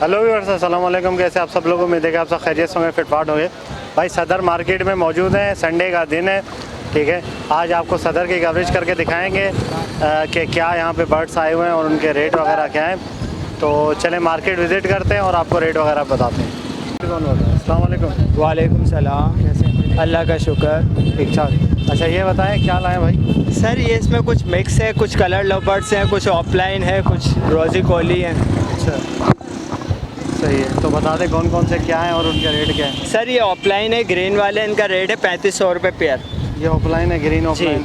Hello viewers, अस्सलाम वालेकुम। कैसे आप सब लोगों में देखें आप सब खैरियत से होंगे, फिटफाट होंगे। भाई सदर मार्केट में मौजूद हैं, संडे का दिन है, ठीक है। आज आपको सदर की कवरेज करके दिखाएंगे कि क्या यहाँ पे बर्ड्स आए हुए हैं और उनके रेट वगैरह क्या हैं। तो चलें मार्केट विज़िट करते हैं और आपको रेट वगैरह बताते हैं। कौन बोल रहा है? अस्सलाम वालेकुम। वालेकुम सलाम। कैसे? अल्लाह का शुक्र, ठीक ठाक। अच्छा ये बताएं क्या लाएँ भाई? सर ये इसमें कुछ मिक्स है, कुछ कलर लवर्स हैं, कुछ ऑफलाइन है, कुछ रोज़ी कोली हैं। अच्छा सही है, तो बता दें कौन कौन से क्या हैं और उनके रेट क्या हैं। सर ये ऑफलाइन है, ग्रीन वाले, इनका रेट है 3500 रुपये पेयर। ये ऑफलाइन है, ग्रीन जी। ऑफलाइन।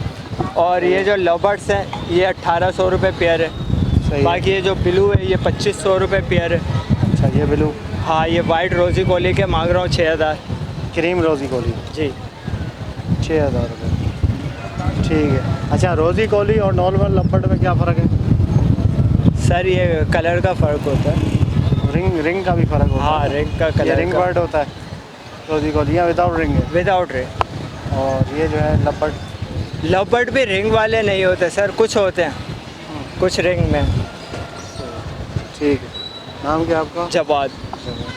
और ये जो लवर्स हैं ये 1800 रुपये पेयर है। सही बाकी ये जो ब्लू है ये 2500 रुपये पेयर है। अच्छा ये ब्लू, हाँ ये वाइट रोज़ी कोली के मांग रहा हूँ 6000। क्रीम रोज़ी कोली जी 6000 रुपये, ठीक है। अच्छा रोज़ी कोली और नॉर्मल लपट में क्या फ़र्क है? सर ये कलर का फ़र्क होता है। रिंग का भी फ़र्क होता है? हाँ रिंग का ये कलर रिंग बर्ड होता है रोज़ी कोली, या विदाउट रिंग है? Without ring. और ये जो है लपट, लवर्ड भी रिंग वाले नहीं होते सर, कुछ होते हैं कुछ रिंग में। ठीक है। नाम क्या आपका? जवाद।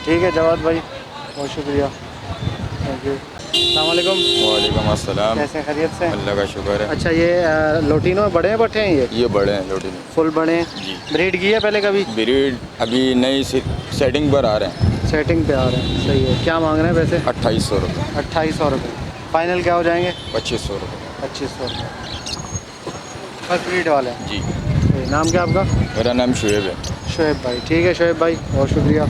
ठीक है जवाद भाई, बहुत शुक्रिया, थैंक यू। अस्सलाम वालेकुम। वालेकुम अस्सलाम। कैसे खैरियत से? अल्लाह का शुक्र है। अच्छा ये लोटिनो बड़े हैं पट्टे हैं? ये बड़े हैं लोटिनो, फुल बड़े हैं। जी। ब्रीड की है पहले कभी? ब्रीड अभी नई सेटिंग पर आ रहे हैं। सेटिंग पे आ रहे हैं, सही है। क्या मांग रहे हैं वैसे? 2800 रुपये। 2800 रुपये। फाइनल क्या हो जाएंगे? 2500 रुपये। 2500 रुपये। फर्स्ट ब्रीड वाले हैं। जी। सही। नाम क्या आपका? मेरा नाम शुएब है। शुएब भाई, ठीक है शुएब भाई, बहुत शुक्रिया।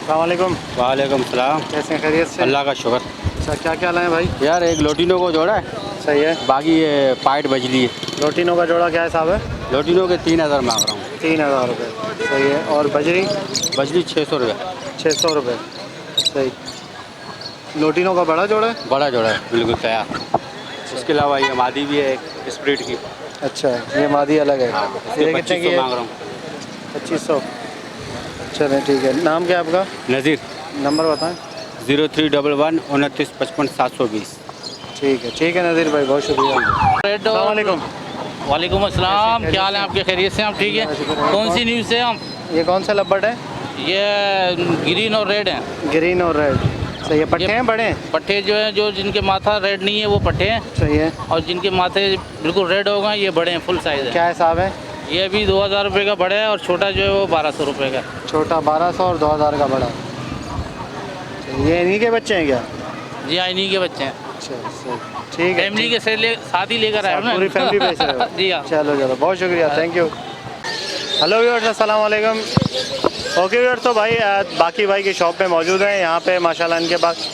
अस्सलाम वालेकुम। वालेकुम सलाम। कैसे हैं, खैरियत से? अल्लाह का शुक्र। अच्छा क्या क्या लाएं भाई? यार एक लोटिनो को जोड़ा है, सही है। बाकी ये पाइट बजली है। लोटिनो का जोड़ा क्या हिसाब है? लोटिनो के 3000 मांग रहा हूँ। 3000 रुपये, सही है। और बजरी? बजली 600 रुपये। 600 रुपये, सही। लोटिनो का बड़ा जोड़ा है? बड़ा जोड़ा है, बिल्कुल तैयार। इसके अलावा ये मादी भी है एक स्प्रिट की। अच्छा ये मादी अलग है। इसके ये कितने की 2500 है? मांग रहा हूँ। 2500। चलें ठीक है। नाम क्या आपका? नज़ीर। नंबर बताएं। 0311 29 55 720। ठीक है नज़ीर भाई, बहुत शुक्रिया। अस्सलाम वालेकुम। वालेकुम अस्सलाम। क्या हाल है आपके? खैरियत से? आप ठीक है? कौन सी न्यूज़ से हम? ये कौन सा लब्बट है? ये ग्रीन और रेड हैं। ग्रीन और रेड, सही है। पट्टे हैं बड़े हैं? पट्टे जो हैं, जो जिनके माथा रेड नहीं है वो पट्टे हैं, सही है। और जिनके माथे बिल्कुल रेड होगा ये बड़े हैं, फुल साइज़ है। क्या हिसाब है? ये भी 2000 रुपये का बड़ा है और छोटा जो है वो 1200 रुपये का। छोटा 1200 और 2000 का बड़ा। ये इन्हीं के बच्चे हैं क्या? जी हाँ, इन्हीं के बच्चे हैं। अच्छा सही, ठीक है। फैमिली के साथ ही लेकर आए हो ना? पूरी फैमिली बेच रहे हो? जी हाँ। चलो बहुत शुक्रिया, थैंक यू। हेलो व्यूअर्स, अस्सलाम वालेकुम। ओके व्यूअर्स, तो भाई बाकी भाई की शॉप पे मौजूद है। यहाँ पे माशाल्लाह इनके पास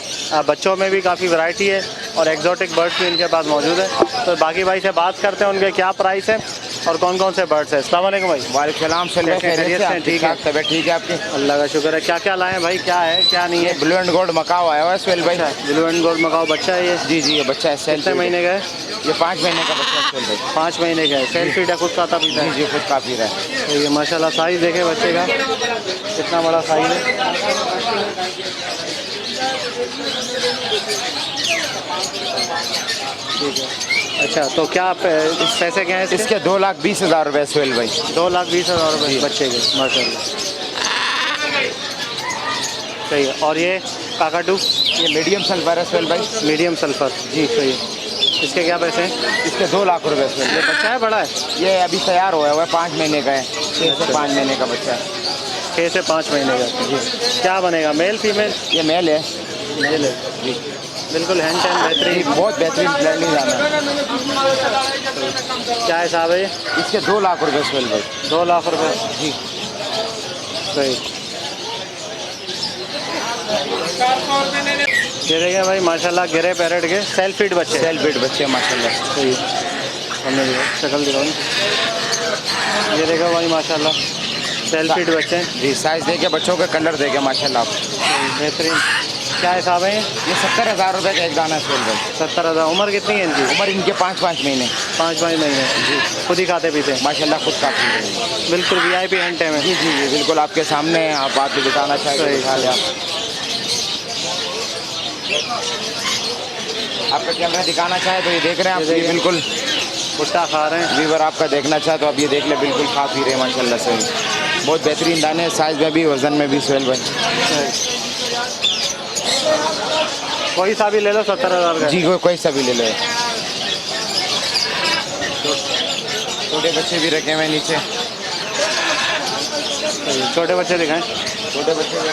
बच्चों में भी काफ़ी वैरायटी है और एक्जॉटिक बर्ड्स भी इनके पास मौजूद है। तो बाकी भाई से बात करते हैं उनके क्या प्राइस है और कौन कौन से बर्ड्स है। अस्सलाम वालेकुम भाई। वालेकुम सलाम। खैरियत से? ठीक है, तबीयत ठीक है आपकी? अल्लाह का शुक्र है। क्या क्या लाए भाई, क्या है क्या नहीं है? ब्लू एंड गोल्ड मकाओ आया हुआ है सुहेल भाई। ब्लू एंड गोल्ड मकाओ बच्चा है ये? जी ये बच्चा है। कितने महीने का है? ये 5 महीने का बच्चा है सुहेल भाई। 5 महीने का है। सेल्फ फीड है, खुद खाता पीता है? जी खुद काफ़ी रहा है। तो ये माशाल्लाह साइज़ देखे बच्चे का, कितना बड़ा साइज़ है। ठीक है। अच्छा तो क्या पैसे क्या हैं इसके 2,20,000 रुपये सुहेल भाई। 2,20,000 रुपये बच्चे के, माशाल्लाह सही है। और ये काकाटू? ये मीडियम सल्फर है सुहेल भाई। मीडियम सल्फर, जी सही है। इसके क्या पैसे हैं? इसके 2 लाख रुपये सुहेल ये भाई। बच्चा है बड़ा है? ये अभी तैयार हुआ है, 5 महीने का है। 6 से 5 महीने का बच्चा है। 6 से 5 महीने का जी। क्या बनेगा, मेल फीमेल? ये मेल है। मेल है जी, बिल्कुल हैंड टैन बेहतरीन, बहुत बेहतरीन ब्लैंडिंग जाना है। क्या हिसाब है ये? इसके 2 लाख रुपये सुहेल भाई। 2 लाख रुपये जी सही। ये देखें भाई माशाल्लाह गिरे पैरेट के सेल्फ फीड बच्चे। सेल फीड बच्चे माशाल्लाह। सही है, हमने शक्ल दिखाओ। ये देखो भाई माशाल्लाह सेल फीड बच्चे हैं, जी साइज देके बच्चों के कलर देके माशाल्लाह आप। बेहतरीन। क्या हिसाब है ये? ये 70,000 रुपये का एक दाना सोहेल भाई। 70,000। उम्र कितनी है इनकी? उम्र इनके 5-5 महीने। 5 महीने जी। खुद ही खाते पीते हैं? माशाल्लाह खुद काफ़ी है। बिल्कुल VIP एंड टाइम है। जी जी जी बिल्कुल आपके सामने है, आप बात भी बताना चाहें तो दिखा लें आप। आपका कैमरा दिखाना चाहे तो ये देख रहे हैं आप, ये बिल्कुल भुट्टा खा रहे हैं। वीवर आपका देखना चाहे तो आप ये देख ले, बिल्कुल खा पी रहे हैं माशाल्लाह से। बहुत बेहतरीन दाने, साइज़ में भी वज़न में भी सोहेल भाई। कोई सा भी ले लो 70,000 का। जी कोई सा भी ले लो। छोटे बच्चे भी रखे हुए हैं नीचे, छोटे बच्चे दिखाएं। छोटे बच्चे भी।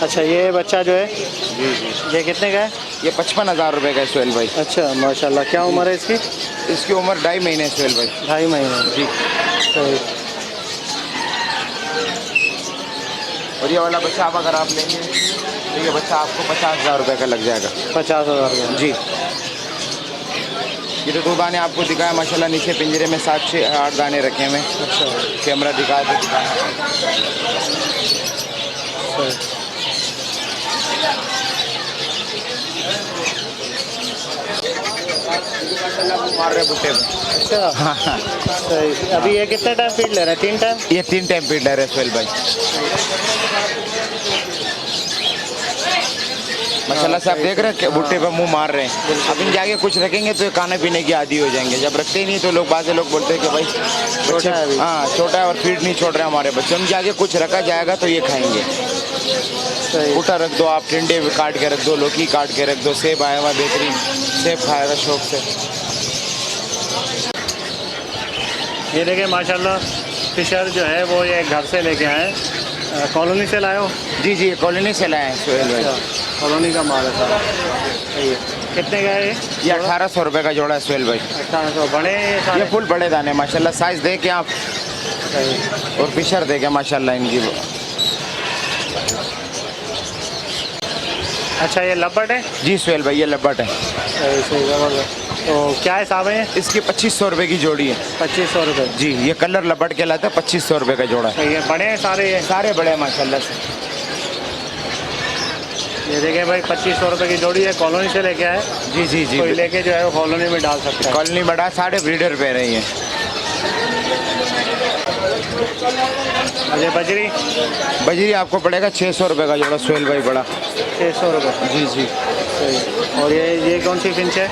अच्छा ये बच्चा जो है जी जी ये कितने का है? ये 55,000 रुपये का है सोहेल भाई। अच्छा माशाल्लाह। क्या उम्र है इसकी? इसकी उम्र 2.5 महीने है सोहेल भाई। 2.5 महीने जी। सही। और ये वाला बच्चा आप अगर आप लेंगे तो ये बच्चा आपको 50,000 रुपये का लग जाएगा। 50,000 का जी। ये तो 2 दाने आपको दिखाया माशाल्लाह, नीचे पिंजरे में 7-8 दाने रखे हुए हैं। अच्छा कैमरा दिखाया तो दिखाया। सही। मार रहे बुट्टे में। अच्छा हाँ हाँ। सही। अभी ये कितने टाइम फीड ले रहे हैं? 3 टाइम? ये 3 टाइम फीड ले रहे हैं सोहेल भाई। माशाल्लाह से आप देख रहे हैं कि भुट्टे पे मुंह मार रहे हैं। अब इनके आगे कुछ रखेंगे तो ये खाने पीने की आदी हो जाएंगे। जब रखते ही नहीं तो लोग बाज़ लोग बोलते हैं कि भाई बच्चे है अभी। हाँ छोटा है और फीड नहीं छोड़ रहे हमारे बच्चे। उनके आगे कुछ रखा जाएगा तो ये खाएंगे। सही। भुट्टा रख दो आप, टिंडे काट के रख दो, लौकी काट के रख दो, सेब आया हुआ बेहतरीन, सेब खाएगा शौक से। ये देखिए माशाल्लाह फिशर जो है वो ये घर से लेके आए, कॉलोनी से लाए हो? जी जी कॉलोनी से लाए हैं सोहेल भाई। कॉलोनी का माल है सारा। सही है। कितने का है ये? ये 1800 रुपये का जोड़ा है सोहेल भाई। 1800। बड़े हैं ये सारे? ये फुल बड़े दाने माशाल्लाह, साइज़ देख के आप सही। और फिशर देखे माशाल्लाह इनकी। अच्छा ये लब्बट है? जी सोहेल भाई ये लब्बट है। सही सही ज़बरदस्त। तो क्या हिसाब है ये? इसकी 2500 रुपये की जोड़ी है। 2500 रुपये। जी ये कलर लब्बट के लाता है, 2500 रुपये का जोड़ा है। सही है। बड़े हैं सारे ये? सारे बड़े हैं माशाल्लाह से। ये देखिए भाई 2500 रुपये की जोड़ी है, कॉलोनी से लेके आए। जी जी जी कोई लेके जो है वो कॉलोनी में डाल सकता है। कॉलोनी बड़ा, सारे ब्रीडर पे रही हैं। ये बजरी? बजरी आपको पड़ेगा 600 रुपये का जोड़ा सोहेल भाई बड़ा। 600 रुपये। जी जी सही। और ये कौन सी फिंच है?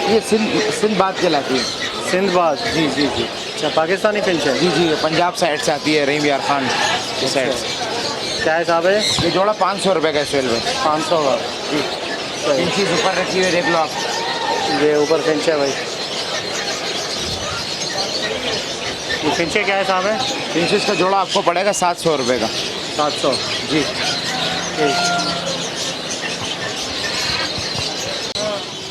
ये सिंध बात कहलाती है। सिंधबाज? जी जी जी अच्छा पाकिस्तानी फिंच है? जी जी ये पंजाब साइड से आती है, रहीम यार खान की साइड से। क्या हिसाब है? ये जोड़ा 500 रुपये का है सोहेल भाई। 500 का। जी सही। इन चीज़ ऊपर रखी हुई है देख लो आप। ये ऊपर फिंच है भाई। ये फिंचे क्या हिसाब है? इन चीज़ का जोड़ा आपको पड़ेगा 700 रुपये का। 700 जी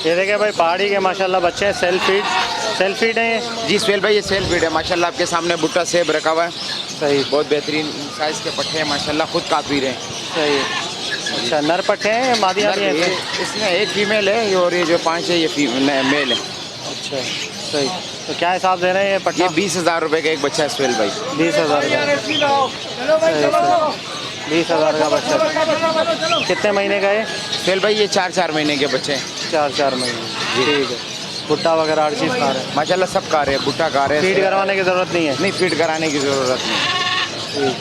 ये देखिए भाई पहाड़ी के माशाल्लाह बच्चे हैं। सेल फीड है ये? जी सोहेल भाई ये सेल फीड है माशाल्लाह, आपके सामने भुट्टा सेब रखा हुआ है। सही। बहुत बेहतरीन साइज़ के पट्टे हैं माशाल्लाह, खुद काट भी रहे हैं। सही है। अच्छा नर पट्टे हैं या मादियाँ भी हैं? इसमें एक फीमेल है और ये जो 5 है ये मेल है। अच्छा सही। तो क्या हिसाब दे रहे हैं ये पट्टा? ये 20,000 रुपये का एक बच्चा है सोहेल भाई। 20,000 का। 20,000 का बच्चा। कितने महीने का है सोहेल भाई? ये 4-4 महीने के बच्चे हैं। 4 महीने। ठीक है। भुट्टा वगैरह हर चीज़ खा रहे हैं? माशाल्लाह सब खा रहे हैं, भुट्टा खा रहे हैं। फीड करवाने की ज़रूरत नहीं है? नहीं फीड कराने की ज़रूरत नहीं।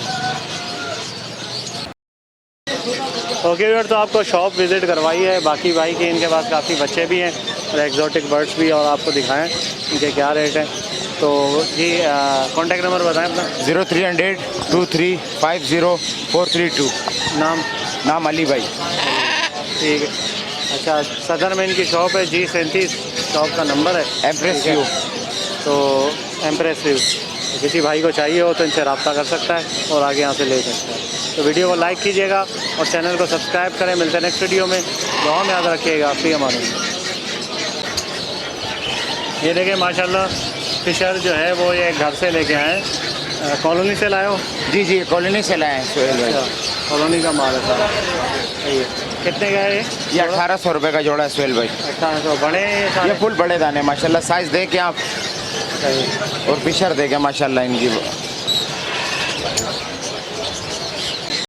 ओके व्यूअर, तो आपको शॉप विज़िट करवाई है। बाकी भाई के इनके पास काफ़ी बच्चे भी हैं और एग्जॉटिक बर्ड्स भी, और आपको दिखाएं इनके क्या रेट हैं। तो जी कॉन्टैक्ट नंबर बताएं अपना। 0300 23 50 432। नाम अली भाई। ठीक है। अच्छा सदर में इनकी शॉप है, G37 शॉप का नंबर है। Empress view. तो एम्प्रेस व्यू, तो किसी भाई को चाहिए हो तो इनसे रब्ता कर सकता है और आगे यहाँ से ले सकता है। तो वीडियो को लाइक कीजिएगा और चैनल को सब्सक्राइब करें। मिलते हैं नेक्स्ट वीडियो में। दुआ में याद रखिएगा। फी अमान। ये देखिए माशाल्लाह फिशर जो है वो ये घर से लेके आए, कॉलोनी से लाए हो? जी जी कॉलोनी से लाए हैं सोहेल भाई। कॉलोनी का माल है सारा। सही है। कितने का है ये 1800 रुपये का जोड़ा है सोहेल भाई। 1800। बड़े हैं ये ये सारे? फुल बड़े दाने माशाल्लाह, साइज़ देख के आप सही। और फिशर देखे माशाल्लाह इनकी। हैं